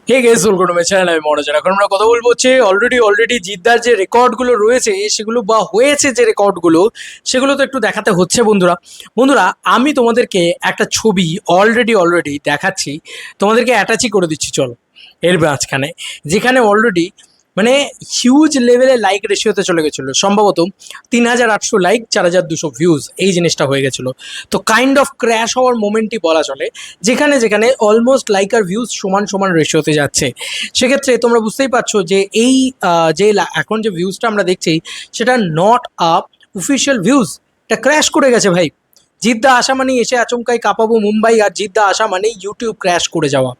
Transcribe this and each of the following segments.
Hey guys welcome to my channel. আমি মনোজ। এখন আমরা কথা বলবো হচ্ছে অলরেডি জিদ্দার যে রেকর্ডগুলো রয়েছে সেগুলো বা হয়েছে যে রেকর্ডগুলো সেগুলো তো একটু দেখাতে হচ্ছে বন্ধুরা। বন্ধুরা, আমি তোমাদেরকে একটা ছবি অলরেডি দেখাচ্ছি, তোমাদেরকে অ্যাটাচই করে দিচ্ছি চলো এর মাঝখানে, যেখানে অলরেডি মানে হিউজ লেভেলে লাইক রেশিওতে চলে গেছিলো, সম্ভবত 3800 লাইক, 4200 ভিউজ, এই জিনিসটা হয়ে গেছিলো। তো কাইন্ড অফ ক্র্যাশ হওয়ার মোমেন্টই বলা চলে, যেখানে যেখানে অলমোস্ট লাইক আর ভিউজ সমান সমান রেশিওতে যাচ্ছে। সেক্ষেত্রে তোমরা বুঝতেই পারছো যে এই এখন যে ভিউজটা আমরা দেখছি সেটা নট আপ অফিসিয়াল ভিউজ, এটা ক্র্যাশ করে গেছে ভাই। জিদ্দা আসা মানেই এসে আচমকাই কাঁপাবো মুম্বাই, আর জিদ্দা আসা মানেই ইউটিউব ক্র্যাশ করে যাওয়া।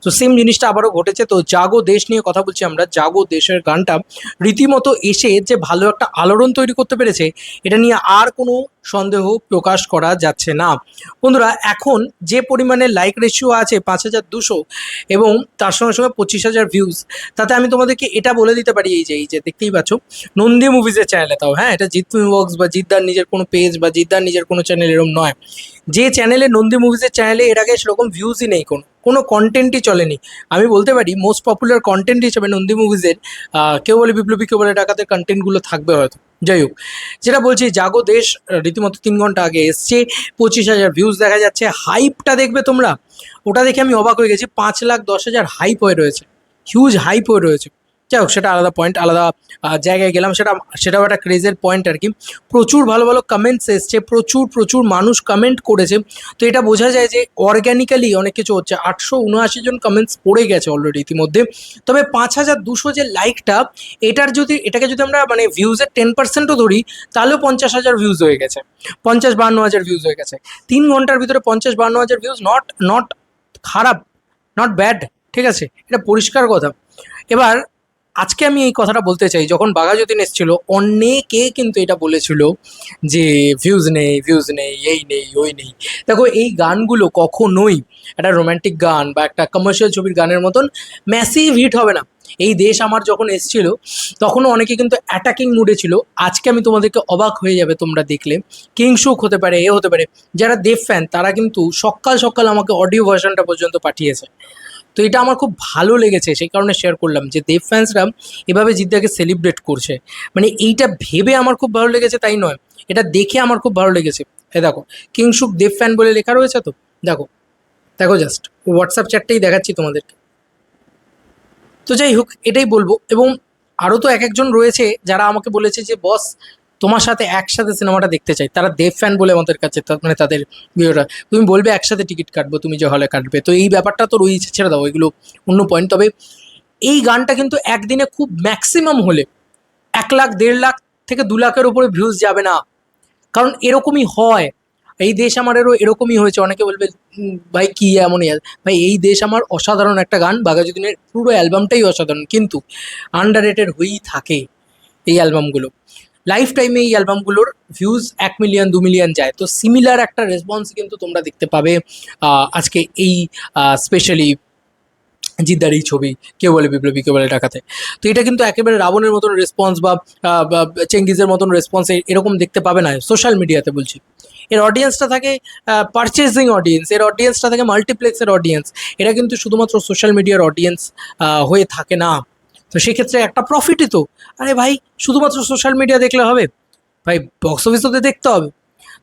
তো সেম জিনিসটা আবারও ঘটেছে। তো জাগো দেশ নিয়ে কথা বলছি আমরা। জাগো দেশের গানটা রীতিমতো এসে যে ভালো একটা আলোড়ন তৈরি করতে পেরেছে, এটা নিয়ে আর কোনো সন্দেহ প্রকাশ করা যাচ্ছে না। বন্ধুরা, এখন যে পরিমাণে লাইক রেশিও আছে 5200 এবং তার সঙ্গে সঙ্গে 25,000 ভিউজ, তাতে আমি তোমাদেরকে এটা বলে দিতে পারি, এই যে দেখতেই পাচ্ছ নন্দী মুভিজের চ্যানেলে, তাও হ্যাঁ, এটা জিৎ ওয়ার্কস বা জিদ্দার নিজের কোনো পেজ বা জিদ্দার নিজের কোনো চ্যানেল এরকম নয়, যে চ্যানেলে নন্দী মুভিজের চ্যানেলে এর আগে সেরকম ভিউজই নেই, কোনো কন্টেন্টই চলেনি। আমি বলতে পারি মোস্ট পপুলার কন্টেন্ট হিসেবে নন্দী মুভিজের কেউ বলে বিপ্লবী, কেউ বলে ডাকাতের কন্টেন্টগুলো থাকবে হয়তো। যাই হোক, যেটা বলছি, জাগো দেশ রীতিমতো 3 ঘন্টা আগে এসছে, 25,000 ভিউজ দেখা যাচ্ছে। হাইপটা দেখবে তোমরা, ওটা দেখে আমি অবাক হয়ে গেছি। 5,10,000 হাইপ হয়ে রয়েছে, হিউজ হাইপ হয়ে রয়েছে। যাই হোক, সেটা আলাদা পয়েন্ট, আলাদা জায়গায় গেলাম, সেটাও একটা ক্রেজের পয়েন্ট আর কি। প্রচুর ভালো ভালো কমেন্টস এসছে, প্রচুর মানুষ কমেন্ট করেছে। তো এটা বোঝা যায় যে অর্গ্যানিক্যালি অনেক কিছু হচ্ছে। 879 জন কমেন্টস পড়ে গেছে অলরেডি ইতিমধ্যে। তবে 5,200 যে লাইকটা, এটাকে যদি আমরা মানে ভিউজের 10%ও ধরি, তাহলেও 50,000 ভিউজ হয়ে গেছে, 50-52 হাজার ভিউজ হয়ে গেছে। 3 ঘন্টার ভিতরে 50-52 হাজার ভিউজ, নট নট খারাপ, নট ব্যাড, ঠিক আছে, এটা পরিষ্কার কথা। এবার আজকে আমি এই কথাটা বলতে চাই, যখন বাঘা যতীন এসেছিল অনেকে কিন্তু এটা বলেছিল যে ভিউজ নেই, এই নেই ওই নেই। দেখো, এই গানগুলো কখনোই একটা রোম্যান্টিক গান বা একটা কমার্শিয়াল ছবির গানের মতন ম্যাসিভ হিট হবে না। এই দেশ আমার যখন এসেছিল তখনও অনেকে কিন্তু অ্যাটাকিং মুডে ছিল। আজকে আমি তোমাদেরকে অবাক হয়ে যাবে তোমরা দেখলে, কিংশুক হতে পারে, এ হতে পারে, যারা দেব ফ্যান তারা কিন্তু সকাল সকাল আমাকে অডিও ভার্সনটা পর্যন্ত পাঠিয়েছে। তো এটা আমার খুব ভালো লেগেছে, সেই কারণে শেয়ার করলাম যে দেব ফ্যান্সরা এভাবে জিদ্দাকে সেলিব্রেট করছে। মানে এইটা ভেবে আমার খুব ভালো লেগেছে তাই নয়, এটা দেখে আমার খুব ভালো লেগেছে। এ দেখো, কিংশুক দেব ফ্যান বলে লেখা রয়েছে। তো দেখো, দেখো জাস্ট হোয়াটসঅ্যাপ চ্যাটটাই দেখাচ্ছি তোমাদেরকে। তো যাই হোক, এটাই বলবো। এবং আরও তো এক একজন রয়েছে যারা আমাকে বলেছে যে বস, তোমার সাথে একসাথে সিনেমাটা দেখতে চাই, তারা দেব ফ্যান বলে আমাদের কাছে মানে তাদের ভিডিওটা, তুমি বলবে একসাথে টিকিট কাটবো, তুমি যে হলে কাটবে। তো এই ব্যাপারটা তো রয়েছে, ছেড়ে দাও এগুলো, অন্য পয়েন্ট। তবে এই গানটা কিন্তু একদিনে খুব ম্যাক্সিমাম হলে 1 লাখ, 1.5 লাখ থেকে 2 লাখের উপরে ভিউজ যাবে না, কারণ এরকমই হয়। এই দেশ আমারেরও এরকমই হয়েছে। অনেকে বলবে ভাই কি এমন ভাই, এই দেশ আমার অসাধারণ একটা গান, বাঘাযতীনের পুরো অ্যালবামটাই অসাধারণ, কিন্তু আন্ডার রেটেড হয়েই থাকে এই অ্যালবামগুলো। লাইফ টাইমে এই অ্যালবামগুলোর ভিউজ 1 মিলিয়ন 2 মিলিয়ন যায়। তো সিমিলার একটা রেসপন্স কিন্তু তোমরা দেখতে পাবে আজকে এই স্পেশালি জিদ্দার এই ছবি কেউ বলে বিপ্লবী, কেউ বলে ডাকাতে। তো এটা কিন্তু একেবারে রাবণের মতন রেসপন্স বা চেঙ্গিজের মতন রেসপন্স এরকম দেখতে পাবে না সোশ্যাল মিডিয়াতে বলছি। এর অডিয়েন্সটা থাকে পারচেজিং অডিয়েন্স, এর অডিয়েন্সটা থাকে মাল্টিপ্লেক্সের অডিয়েন্স। এটা কিন্তু শুধুমাত্র সোশ্যাল মিডিয়ার অডিয়েন্স হয়ে থাকে না। তো সেক্ষেত্রে একটা প্রফিটই তো। আরে ভাই, শুধুমাত্র সোশ্যাল মিডিয়া দেখলে হবে ভাই, বক্স অফিস তো দেখতে হবে।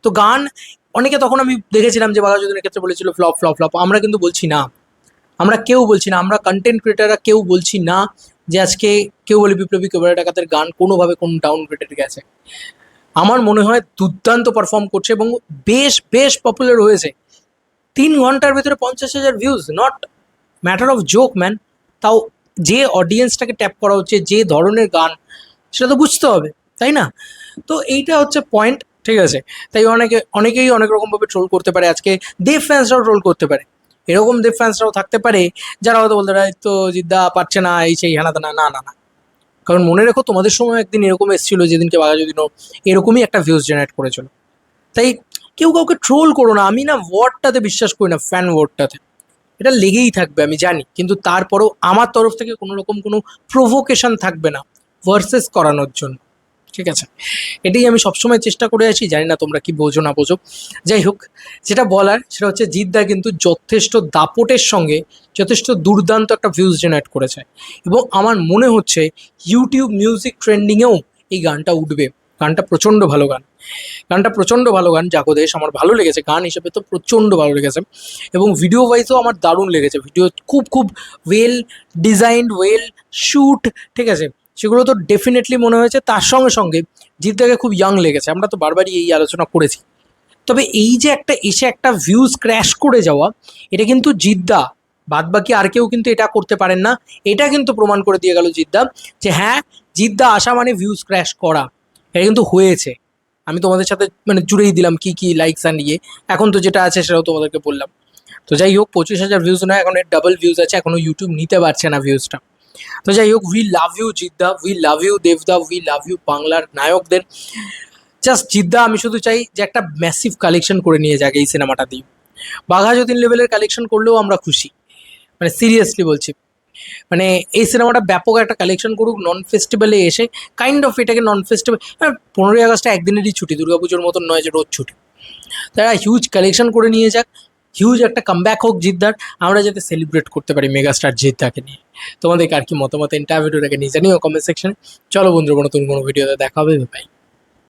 তো গান, অনেকে তখন আমি দেখেছিলাম যে বাঘা যতীনের ক্ষেত্রে বলেছিল ফ্লপ ফ্লপ ফ্লপ। আমরা কিন্তু বলছি না, আমরা কেউ বলছি না, আমরা কন্টেন্ট ক্রিয়েটাররা কেউ বলছি না যে আজকে কেউ বলে বিপ্লবী, কেউ বলে ডাকাতের গান কোনোভাবে কোনো ডাউন গ্রেডেড গেছে। আমার মনে হয় দুর্দান্ত পারফর্ম করছে এবং বেশ বেশ পপুলার হয়েছে। 3 ঘন্টার ভিতরে 50,000 views, not matter of joke man. তাও যে অডিয়েন্সটাকে ট্যাপ করা হচ্ছে, যে ধরনের গান, সেটা তো বুঝতে হবে, তাই না? তো এইটা হচ্ছে পয়েন্ট, ঠিক আছে। তাই অনেকেই অনেক রকমভাবে ট্রোল করতে পারে। আজকে দেব ফ্যান্সরাও ট্রোল করতে পারে, এরকম দেব ফ্যান্সরাও থাকতে পারে যারা হয়তো বলতে পারে তো জিদ্দা পারছে না, এই সেই হেনা তেনা। না না না, কারণ মনে রেখো, তোমাদের সময় একদিন এরকম এসেছিল যেদিনকে বাঘা যতীনও এরকমই একটা ভিউজ জেনারেট করেছিল। তাই কেউ কাউকে ট্রোল করো না। আমি না ওয়ার্ডটাতে বিশ্বাস করি না, ফ্যান ওয়ার্ডটাতে। এটা লেগেই থাকবে আমি জানি, কিন্তু তারপরেও আমার তরফ থেকে কোনো রকম কোনো প্রভোকেশন থাকবে না ভার্সেস করানোর জন্য। ঠিক আছে, এটাই আমি সবসময় চেষ্টা করে আসি, জানি না তোমরা কি বোঝো না বোঝো। যাই হোক, যেটা বলার সেটা হচ্ছে জিদ্দা কিন্তু যথেষ্ট দাপটের সঙ্গে যথেষ্ট দুর্দান্ত একটা ভিউজ জেনারেট করেছে, এবং আমার মনে হচ্ছে ইউটিউব মিউজিক ট্রেন্ডিংয়েও এই গানটা উঠবে। গানটা প্রচণ্ড ভালো গান, গানটা প্রচণ্ড ভালো গান। জাগো দেশ আমার ভালো লেগেছে, গান হিসেবে তো প্রচণ্ড ভালো লেগেছে, এবং ভিডিও ওয়াইজও আমার দারুণ লেগেছে। ভিডিও খুব খুব ওয়েল ডিজাইনড, ওয়েল শ্যুট, ঠিক আছে, সেগুলো তো ডেফিনেটলি মনে হয়েছে। তার সঙ্গে সঙ্গে জিদ্দাকে খুব ইয়াং লেগেছে, আমরা তো বারবারই এই আলোচনা করেছি। তবে এই যে একটা এসে একটা ভিউজ ক্র্যাশ করে যাওয়া, এটা কিন্তু জিদ্দা, বাদ বাকি আর কেউ কিন্তু এটা করতে পারেন না। এটা কিন্তু প্রমাণ করে দিয়ে গেল জিদ্দা, যে হ্যাঁ, জিদ্দা আসা মানে ভিউজ ক্র্যাশ করা, এটা কিন্তু হয়েছে। আমি তোমাদের সাথে মানে জুড়েই দিলাম কি কি লাইকস অ্যান্ড ইয়ে, এখন তো যেটা আছে সেটাও তোমাদেরকে বললাম। তো যাই হোক, 25,000 ভিউজ নয়, এখন এর ডাবল ভিউজ আছে, এখনো ইউটিউব নিতে পারছে না ভিউজটা। তো যাই হোক, we love you Jeetda, we love you দেবদা, উই লাভ ইউ বাংলার নায়কদের। জাস্ট জিদ্দা, আমি শুধু চাই যে একটা ম্যাসিভ কালেকশন করে নিয়ে যাক এই সিনেমাটা দিয়ে। বাঘা যতীন লেভেলের কালেকশন করলেও আমরা খুশি, মানে সিরিয়াসলি বলছি। মানে এই সিনেমাটা ব্যাপক একটা কালেকশন করুক, নন ফেস্টিভ্যালে এসে কাইন্ড অফ এটাকে নন ফেস্টিভ্যাল, হ্যাঁ 15ই আগস্টে একদিনেরই ছুটি, দুর্গাপুজোর মতন নয় যে রোজ ছুটি। তারা হিউজ কালেকশন করে নিয়ে যাক, হিউজ একটা কামব্যাক হোক জিদ্দার, আমরা যাতে সেলিব্রেট করতে পারি মেগাস্টার জিদ্দাকে নিয়ে। তোমাদের আর কি মতামত ইন্টারভিউটাকে নিয়ে জানিও কমেন্ট সেকশনে। চলো বন্ধুরা, নতুন কোনো ভিডিওতে দেখা হবে, বাই।